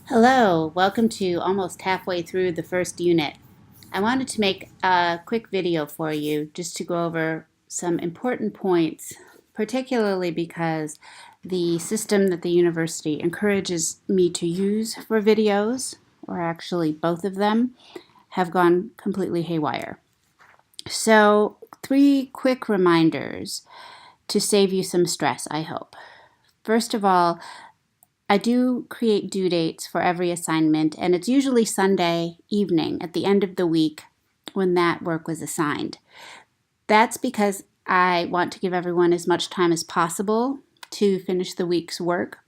Hello, welcome to almost halfway through the first unit. I wanted to make a quick video for you just to go over some important points, particularly because the system that the university encourages me to use for videos, or actually both of them, have gone completely haywire. So, 3 quick reminders to save you some stress, I hope. First of all, I do create due dates for every assignment, and it's usually Sunday evening at the end of the week when that work was assigned. That's because I want to give everyone as much time as possible to finish the week's work.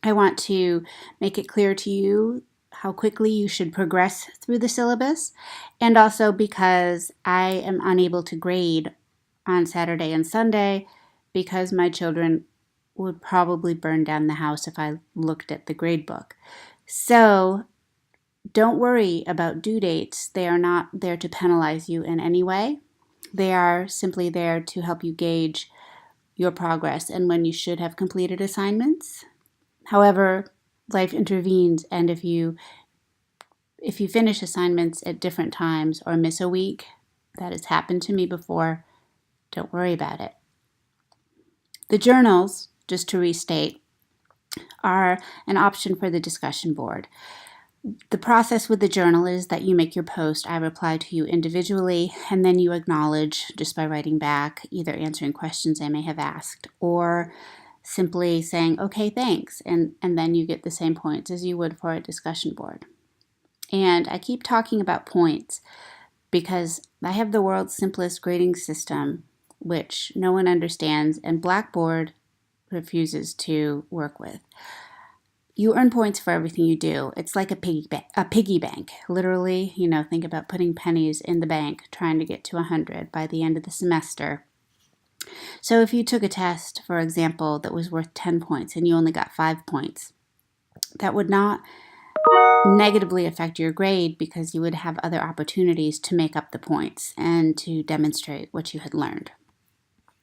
I want to make it clear to you how quickly you should progress through the syllabus, and also because I am unable to grade on Saturday and Sunday because my children would probably burn down the house if I looked at the grade book. So don't worry about due dates. They are not there to penalize you in any way. They are simply there to help you gauge your progress and when you should have completed assignments. However, life intervenes, and if you finish assignments at different times or miss a week, that has happened to me before, don't worry about it. The journals, just to restate, are an option for the discussion board. The process with the journal is that you make your post, I reply to you individually, and then you acknowledge just by writing back, either answering questions I may have asked or simply saying, okay, thanks, and then you get the same points as you would for a discussion board. And I keep talking about points because I have the world's simplest grading system, which no one understands, and Blackboard refuses to work with. You earn points for everything you do. It's like a piggy bank. Literally, think about putting pennies in the bank, trying to get to 100 by the end of the semester. So if you took a test, for example, that was worth 10 points and you only got 5 points, that would not negatively affect your grade because you would have other opportunities to make up the points and to demonstrate what you had learned.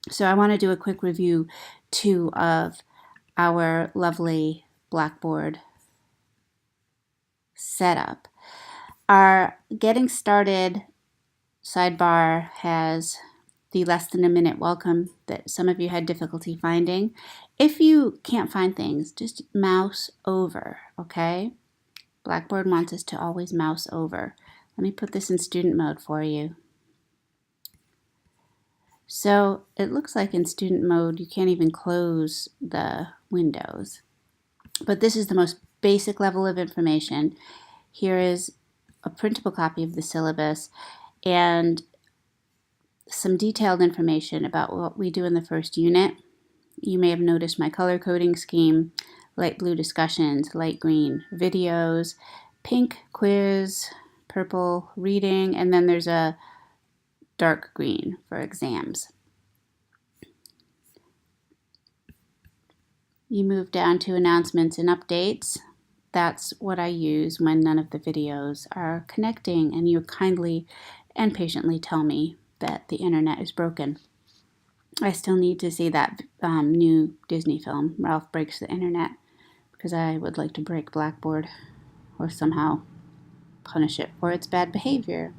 So I want to do a quick review too of our lovely Blackboard setup. Our getting started sidebar has the less than a minute welcome that some of you had difficulty finding. If you can't find things, just mouse over, okay? Blackboard wants us to always mouse over. Let me put this in student mode for you. So it looks like in student mode you can't even close the windows. But this is the most basic level of information. Here is a printable copy of the syllabus and some detailed information about what we do in the first unit. You may have noticed my color coding scheme: light blue discussions, light green videos, pink quiz, purple reading, and then there's a dark green for exams. You move down to announcements and updates. That's what I use when none of the videos are connecting and you kindly and patiently tell me that the internet is broken. I still need to see that new Disney film, Ralph Breaks the Internet, because I would like to break Blackboard or somehow punish it for its bad behavior.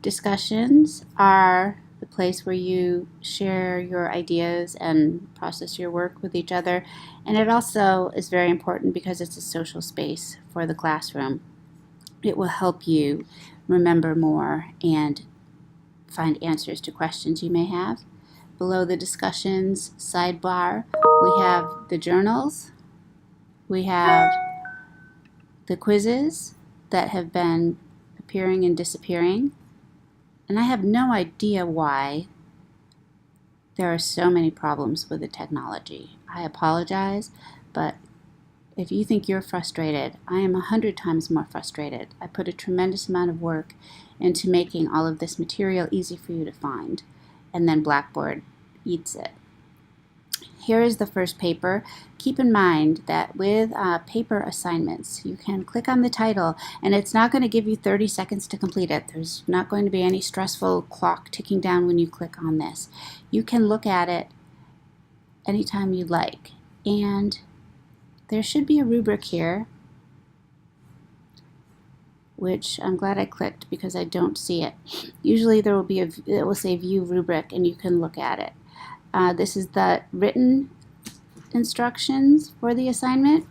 Discussions are the place where you share your ideas and process your work with each other, and it also is very important because it's a social space for the classroom. It will help you remember more and find answers to questions you may have. Below the discussions sidebar, we have the journals, we have the quizzes that have been appearing and disappearing, and I have no idea why there are so many problems with the technology. I apologize, but if you think you're frustrated, I am 100 times more frustrated. I put a tremendous amount of work into making all of this material easy for you to find, and then Blackboard eats it. Here is the first paper. Keep in mind that with paper assignments, you can click on the title and it's not going to give you 30 seconds to complete it. There's not going to be any stressful clock ticking down when you click on this. You can look at it anytime you like. And there should be a rubric here which I'm glad I clicked because I don't see it. Usually there will be it will say view rubric and you can look at it. This is the written instructions for the assignment.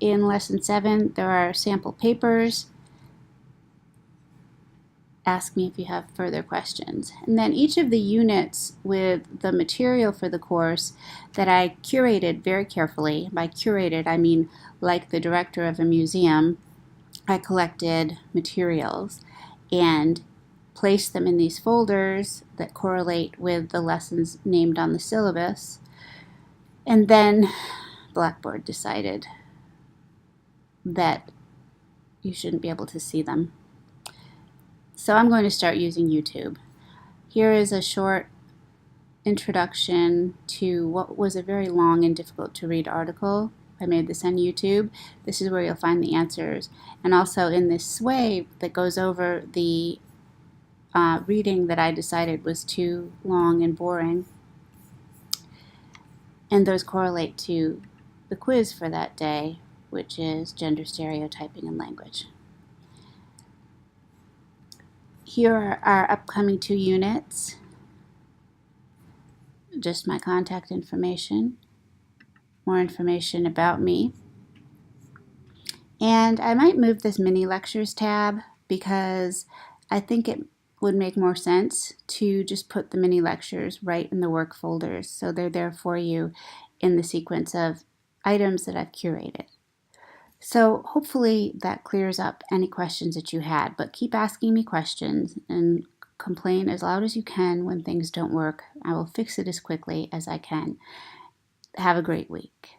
In lesson 7 there are sample papers. Ask me if you have further questions. And then each of the units with the material for the course that I curated very carefully. By curated, I mean like the director of a museum. I collected materials and placed them in these folders that correlate with the lessons named on the syllabus. And then Blackboard decided that you shouldn't be able to see them. So I'm going to start using YouTube. Here is a short introduction to what was a very long and difficult to read article. I made this on YouTube. This is where you'll find the answers. And also in this sway that goes over the reading that I decided was too long and boring. And those correlate to the quiz for that day, which is gender stereotyping in language. Here are our upcoming 2 units. Just my contact information, more information about me. And I might move this mini lectures tab because I think it would make more sense to just put the mini lectures right in the work folders so they're there for you in the sequence of items that I've curated. So hopefully that clears up any questions that you had, but keep asking me questions and complain as loud as you can when things don't work. I will fix it as quickly as I can. Have a great week.